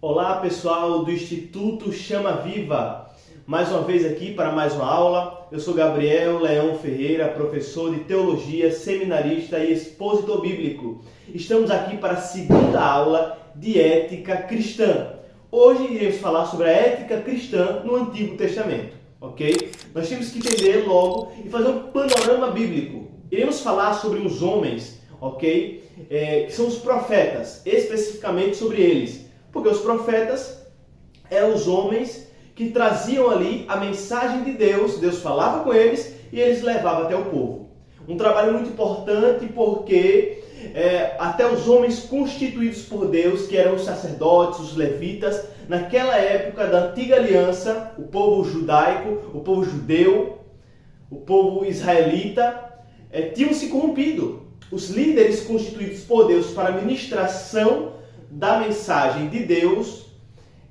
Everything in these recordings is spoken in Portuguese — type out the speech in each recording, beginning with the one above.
Olá pessoal do Instituto Chama Viva, mais uma vez aqui para mais uma aula. Eu sou Gabriel Leão Ferreira, professor de Teologia, seminarista e expositor bíblico. Estamos aqui para a segunda aula de Ética Cristã. Hoje iremos falar sobre a ética cristã no Antigo Testamento, ok? Nós temos que entender logo e fazer um panorama bíblico. Iremos falar sobre os homens, ok? Que são os profetas, especificamente sobre eles. Porque os profetas eram os homens que traziam ali a mensagem de Deus, Deus falava com eles e eles levavam até o povo. Um trabalho muito importante porque até os homens constituídos por Deus, que eram os sacerdotes, os levitas, naquela época da antiga aliança, o povo judaico, o povo judeu, o povo israelita, tinham se corrompido. Os líderes constituídos por Deus para a ministração da mensagem de Deus,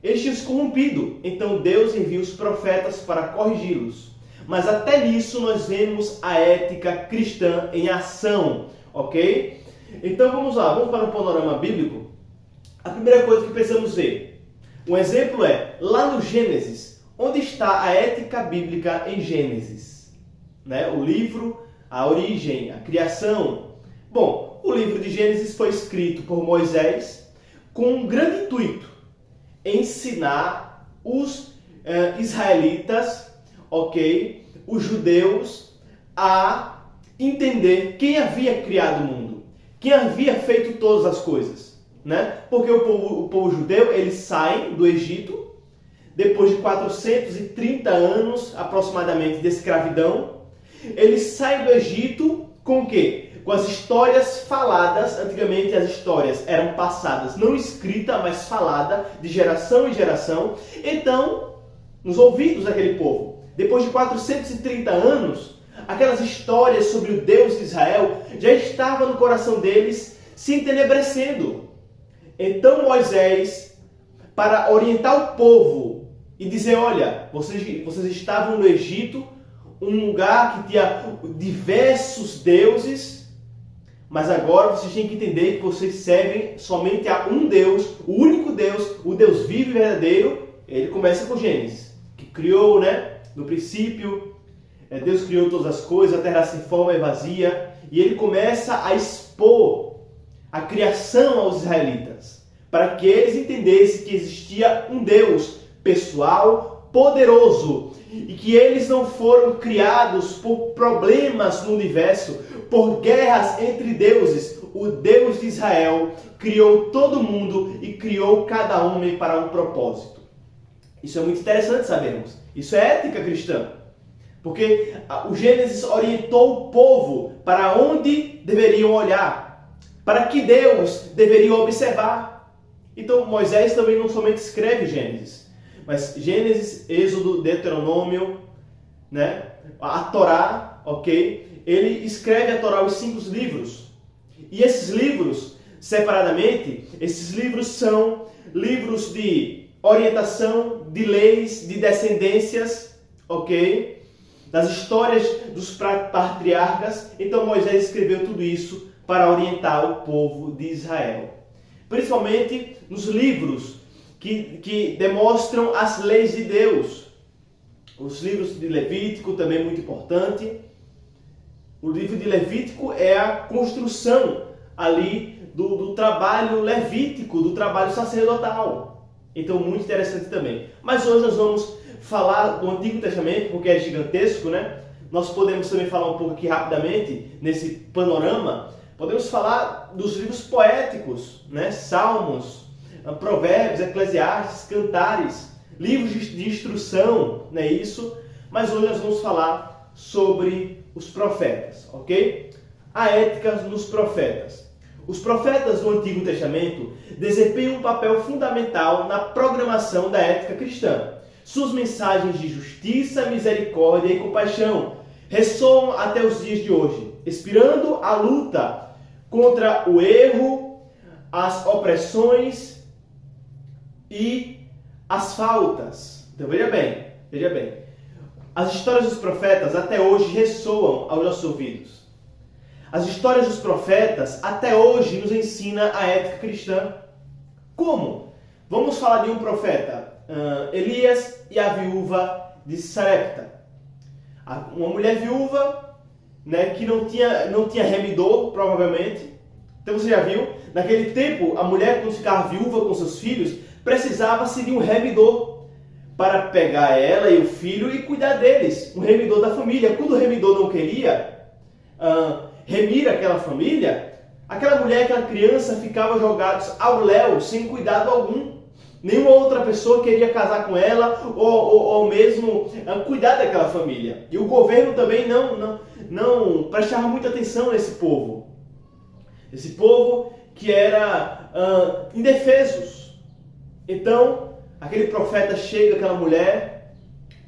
eles tinham se corrompido. Então Deus envia os profetas para corrigi-los. Mas até nisso nós vemos a ética cristã em ação, ok? Então vamos lá, vamos para o panorama bíblico. A primeira coisa que precisamos ver, um exemplo é, lá no Gênesis, onde está a ética bíblica em Gênesis? O livro, a origem, a criação. Bom, o livro de Gênesis foi escrito por Moisés, com um grande intuito, ensinar os israelitas, ok, os judeus, a entender quem havia criado o mundo, quem havia feito todas as coisas, né? Porque o povo judeu, eles saem do Egito, depois de 430 anos aproximadamente de escravidão, eles saem do Egito com o quê? Com as histórias faladas. Antigamente as histórias eram passadas, não escrita, mas falada, de geração em geração. Então, nos ouvidos daquele povo, depois de 430 anos, aquelas histórias sobre o Deus de Israel já estavam no coração deles se entenebrecendo. Então Moisés, para orientar o povo e dizer, olha, vocês estavam no Egito, um lugar que tinha diversos deuses, mas agora vocês têm que entender que vocês servem somente a um Deus, o único Deus, o Deus vivo e verdadeiro. Ele começa com Gênesis, que criou, no princípio, Deus criou todas as coisas, a terra sem forma e vazia, e ele começa a expor a criação aos israelitas, para que eles entendessem que existia um Deus pessoal, poderoso, e que eles não foram criados por problemas no universo, por guerras entre deuses. O Deus de Israel criou todo mundo e criou cada homem para um propósito. Isso é muito interessante sabermos. Isso é ética cristã. Porque o Gênesis orientou o povo para onde deveriam olhar, para que Deus deveria observar. Então Moisés também não somente escreve Gênesis, mas Gênesis, Êxodo, Deuteronômio, a Torá, ok? Ele escreve a Torá, os 5 livros. E esses livros, separadamente, esses livros são livros de orientação, de leis, de descendências, ok? Das histórias dos patriarcas. Então Moisés escreveu tudo isso para orientar o povo de Israel. Principalmente nos livros que demonstram as leis de Deus. Os livros de Levítico também é muito importante. O livro de Levítico é a construção ali do trabalho levítico, do trabalho sacerdotal. Então, muito interessante também. Mas hoje nós vamos falar do Antigo Testamento, porque é gigantesco, Nós podemos também falar um pouco aqui rapidamente, nesse panorama. Podemos falar dos livros poéticos, Salmos, Provérbios, Eclesiastes, Cantares, livros de instrução, não é isso? Mas hoje nós vamos falar sobre os profetas, ok? A ética nos profetas. Os profetas do Antigo Testamento desempenham um papel fundamental na programação da ética cristã. Suas mensagens de justiça, misericórdia e compaixão ressoam até os dias de hoje, inspirando a luta contra o erro, as opressões e as faltas. Então veja bem. As histórias dos profetas até hoje ressoam aos nossos ouvidos. As histórias dos profetas até hoje nos ensinam a ética cristã. Como? Vamos falar de um profeta, Elias e a viúva de Sarepta. Uma mulher viúva, né, que não tinha remidor, provavelmente. Então você já viu, naquele tempo, a mulher, quando ficava viúva com seus filhos, precisava-se de um remidor para pegar ela e o filho e cuidar deles. Um remidor da família. Quando o remidor não queria remir aquela família, aquela mulher, aquela criança ficava jogados ao léu, sem cuidado algum. Nenhuma outra pessoa queria casar com ela ou mesmo cuidar daquela família. E o governo também não prestava muita atenção nesse povo. Esse povo que era indefesos. Então, aquele profeta chega, aquela mulher,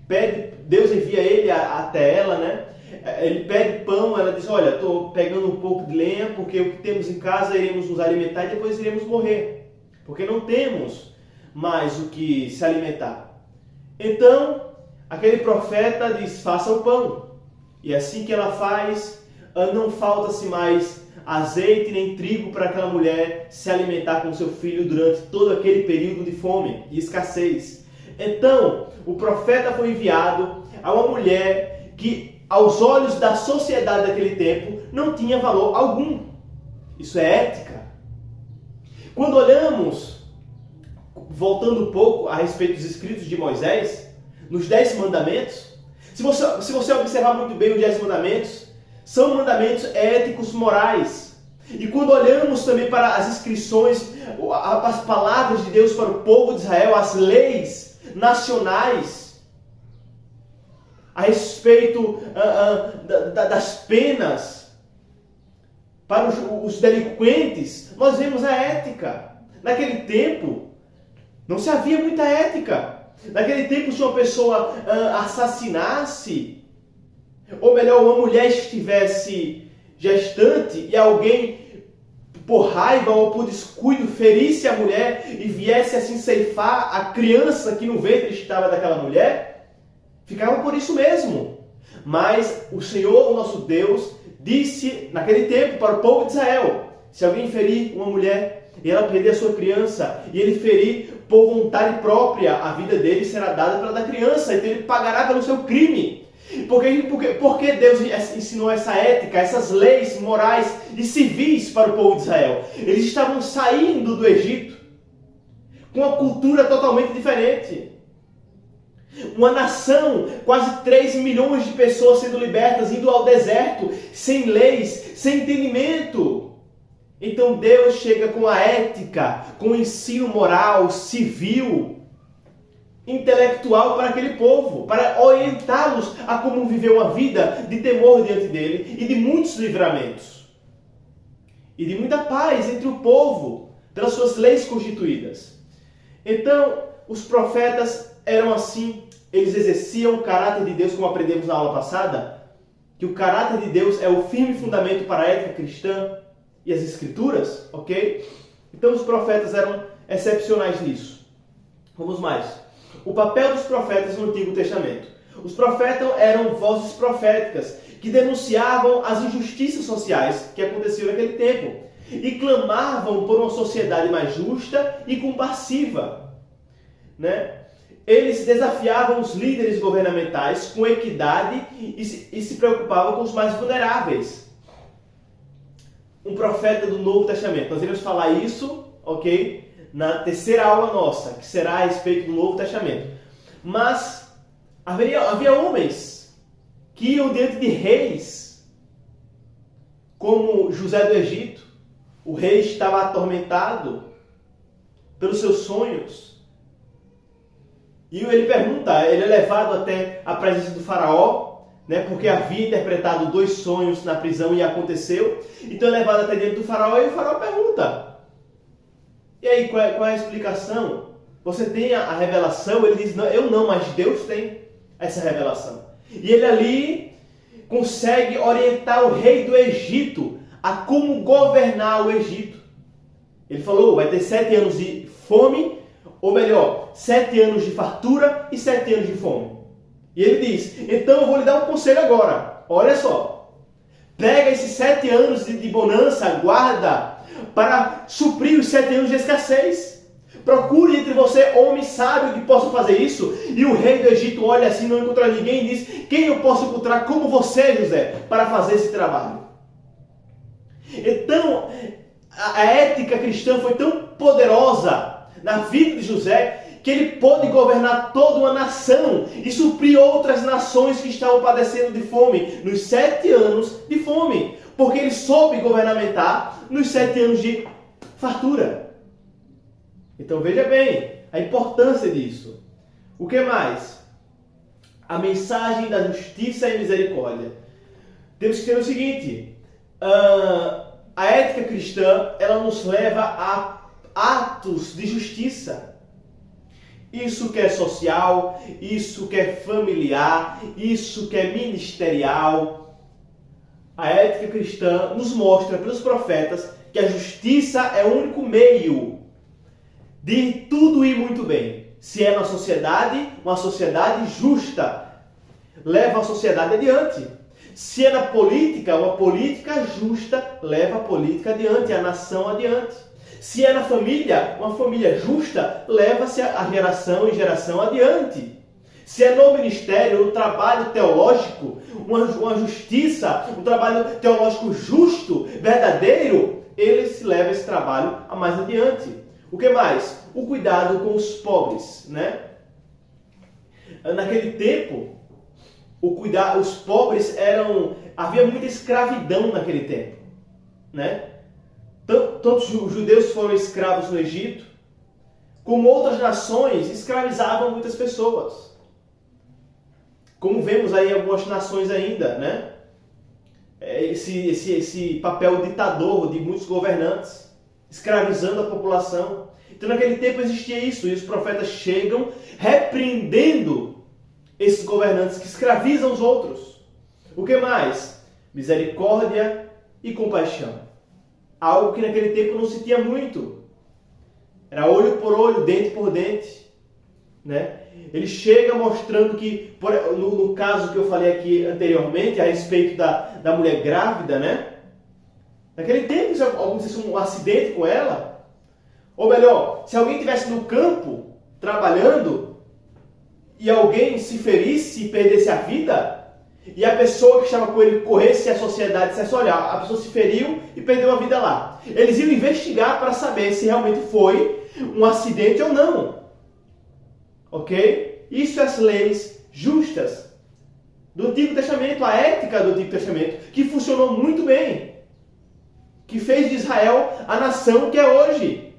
pede, Deus envia ele até ela, né? Ele pede pão, ela diz, olha, estou pegando um pouco de lenha, porque o que temos em casa iremos nos alimentar e depois iremos morrer. Porque não temos mais o que se alimentar. Então, aquele profeta diz, faça o pão. E assim que ela faz, não falta-se mais azeite nem trigo para aquela mulher se alimentar com seu filho durante todo aquele período de fome e escassez. Então, o profeta foi enviado a uma mulher que, aos olhos da sociedade daquele tempo, não tinha valor algum. Isso é ética. Quando olhamos, voltando um pouco a respeito dos escritos de Moisés, nos 10 mandamentos, se você observar muito bem os 10 mandamentos, são mandamentos éticos, morais. E quando olhamos também para as inscrições, as palavras de Deus para o povo de Israel, as leis nacionais, a respeito das penas para os delinquentes, nós vemos a ética. Naquele tempo, não se havia muita ética. Naquele tempo, se uma pessoa assassinasse, ou melhor, uma mulher estivesse gestante e alguém, por raiva ou por descuido, ferisse a mulher e viesse assim ceifar a criança que no ventre estava daquela mulher, ficava por isso mesmo. Mas o Senhor, o nosso Deus, disse naquele tempo para o povo de Israel, se alguém ferir uma mulher e ela perder a sua criança, e ele ferir por vontade própria, a vida dele será dada pela da criança, então ele pagará pelo seu crime. Porque Deus ensinou essa ética, essas leis morais e civis para o povo de Israel? Eles estavam saindo do Egito com uma cultura totalmente diferente. Uma nação, quase 3 milhões de pessoas sendo libertas, indo ao deserto, sem leis, sem entendimento. Então Deus chega com a ética, com o ensino moral, civil, intelectual para aquele povo, para orientá-los a como viver uma vida de temor diante dele e de muitos livramentos. E de muita paz entre o povo, pelas suas leis constituídas. Então, os profetas eram assim, eles exerciam o caráter de Deus, como aprendemos na aula passada, que o caráter de Deus é o firme fundamento para a ética cristã e as escrituras, ok? Então, os profetas eram excepcionais nisso. Vamos mais. O papel dos profetas no Antigo Testamento. Os profetas eram vozes proféticas que denunciavam as injustiças sociais que aconteciam naquele tempo e clamavam por uma sociedade mais justa e compassiva, né? Eles desafiavam os líderes governamentais com equidade e se preocupavam com os mais vulneráveis. Um profeta do Novo Testamento. Nós iremos falar isso, ok? Na terceira aula nossa, que será a respeito do Novo Testamento. Mas havia homens que iam diante de reis, como José do Egito. O rei estava atormentado pelos seus sonhos. E ele pergunta, ele é levado até a presença do faraó, né, porque havia interpretado 2 sonhos na prisão e aconteceu. Então é levado até diante do faraó e o faraó pergunta, e aí, qual é a explicação? Você tem a revelação? Ele diz, não, eu não, mas Deus tem essa revelação. E ele ali consegue orientar o rei do Egito a como governar o Egito. Ele falou, vai ter 7 anos de fome, ou melhor, 7 anos de fartura e 7 anos de fome. E ele diz, então eu vou lhe dar um conselho agora. Olha só, pega esses 7 anos de bonança, guarda, para suprir os 7 anos de escassez. Procure entre você homem sábio que possa fazer isso. E o rei do Egito olha assim, não encontra ninguém e diz: quem eu posso encontrar como você, José, para fazer esse trabalho? Então, a ética cristã foi tão poderosa na vida de José que ele pôde governar toda uma nação e suprir outras nações que estavam padecendo de fome nos 7 anos de fome, porque ele soube governamentar nos 7 anos de fartura. Então veja bem a importância disso. O que mais? A mensagem da justiça e misericórdia. Temos que ter o seguinte: a ética cristã, ela nos leva a atos de justiça. Isso que é social, isso que é familiar, isso que é ministerial. A ética cristã nos mostra pelos profetas que a justiça é o único meio de tudo ir muito bem. Se é na sociedade, uma sociedade justa leva a sociedade adiante. Se é na política, uma política justa leva a política adiante, a nação adiante. Se é na família, uma família justa leva-se a geração em geração adiante. Se é no ministério, no trabalho teológico, uma justiça, um trabalho teológico justo, verdadeiro, ele se leva esse trabalho a mais adiante. O que mais? O cuidado com os pobres, né? Naquele tempo, os pobres havia muita escravidão naquele tempo, né? Tanto os judeus foram escravos no Egito, como outras nações escravizavam muitas pessoas. Como vemos aí em algumas nações ainda, né? Esse papel ditador de muitos governantes, escravizando a população. Então naquele tempo existia isso, e os profetas chegam repreendendo esses governantes que escravizam os outros. O que mais? Misericórdia e compaixão. Algo que naquele tempo não se tinha muito. Era olho por olho, dente por dente, né? Ele chega mostrando que, no caso que eu falei aqui anteriormente, a respeito da mulher grávida, né? Naquele tempo, se acontecesse um acidente com ela, ou melhor, se alguém estivesse no campo, trabalhando, e alguém se ferisse e perdesse a vida, e a pessoa que estava com ele corresse e a sociedade dissesse: olha, a pessoa se feriu e perdeu a vida lá. Eles iam investigar para saber se realmente foi um acidente ou não. Ok? Isso é as leis justas do Antigo Testamento, a ética do Antigo Testamento, que funcionou muito bem. Que fez de Israel a nação que é hoje.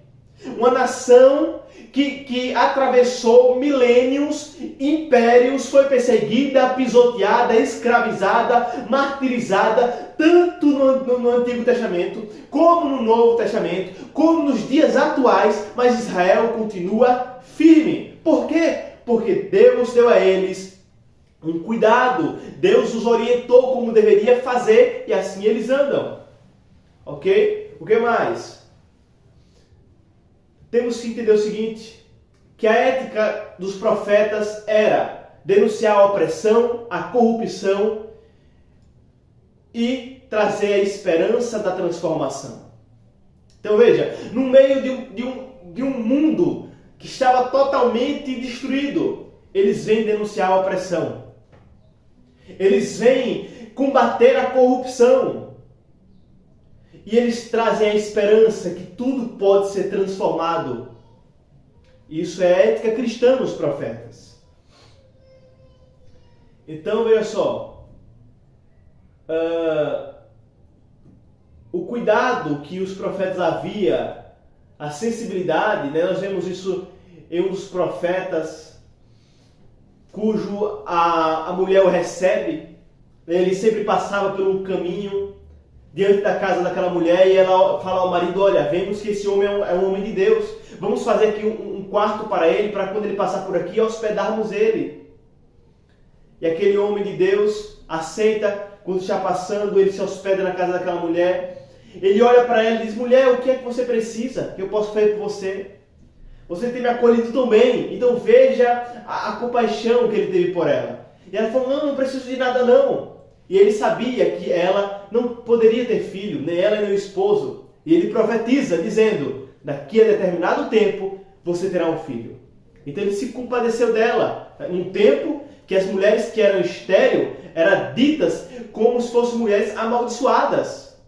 Uma nação que atravessou milênios, impérios, foi perseguida, pisoteada, escravizada, martirizada, tanto no Antigo Testamento, como no Novo Testamento, como nos dias atuais, mas Israel continua firme. Por quê? Porque Deus deu a eles um cuidado, Deus os orientou como deveria fazer, e assim eles andam. Ok? O que mais? Temos que entender o seguinte, que a ética dos profetas era denunciar a opressão, a corrupção e trazer a esperança da transformação. Então veja, no meio de um mundo que estava totalmente destruído, eles vêm denunciar a opressão. Eles vêm combater a corrupção. E eles trazem a esperança que tudo pode ser transformado. Isso é ética cristã nos profetas. Então, veja só. O cuidado que os profetas havia, a sensibilidade, né? Nós vemos isso em um dos profetas cujo a mulher o recebe. Ele sempre passava por um caminho diante da casa daquela mulher e ela fala ao marido: olha, vemos que esse homem é um homem de Deus, vamos fazer aqui um quarto para ele, para quando ele passar por aqui, hospedarmos ele. E aquele homem de Deus aceita, quando está passando, ele se hospeda na casa daquela mulher. Ele olha para ela e diz: mulher, o que é que você precisa que eu posso fazer por você? Você tem me acolhido tão bem, então veja a compaixão que ele teve por ela. E ela falou: não preciso de nada não. E ele sabia que ela não poderia ter filho, nem ela nem o esposo. E ele profetiza, dizendo: daqui a determinado tempo, você terá um filho. Então ele se compadeceu dela. Um tempo que as mulheres que eram estéril eram ditas como se fossem mulheres amaldiçoadas.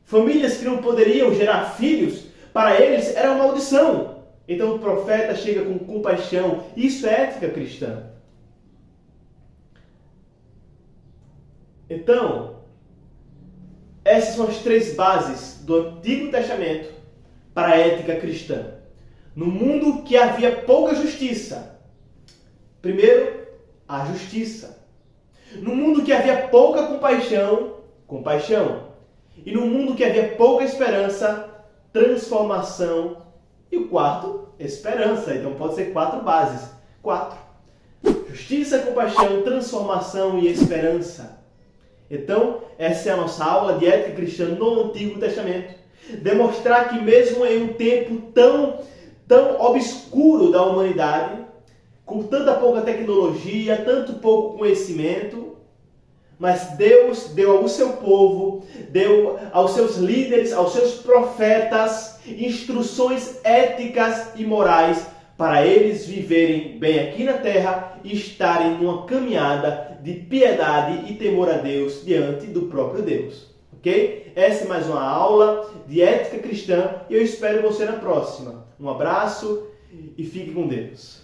Famílias que não poderiam gerar filhos, para eles era uma maldição. Então o profeta chega com compaixão. Isso é ética cristã. Então, essas são as 3 bases do Antigo Testamento para a ética cristã. No mundo que havia pouca justiça, primeiro, a justiça. No mundo que havia pouca compaixão, compaixão. E no mundo que havia pouca esperança, transformação. E o quarto, esperança. Então pode ser 4 bases. 4. Justiça, compaixão, transformação e esperança. Então, essa é a nossa aula de ética cristã no Antigo Testamento. Demonstrar que mesmo em um tempo tão obscuro da humanidade, com tanta pouca tecnologia, tanto pouco conhecimento, mas Deus deu ao seu povo, deu aos seus líderes, aos seus profetas, instruções éticas e morais para eles viverem bem aqui na terra e estarem numa caminhada de piedade e temor a Deus diante do próprio Deus. Ok? Essa é mais uma aula de ética cristã e eu espero você na próxima. Um abraço e fique com Deus.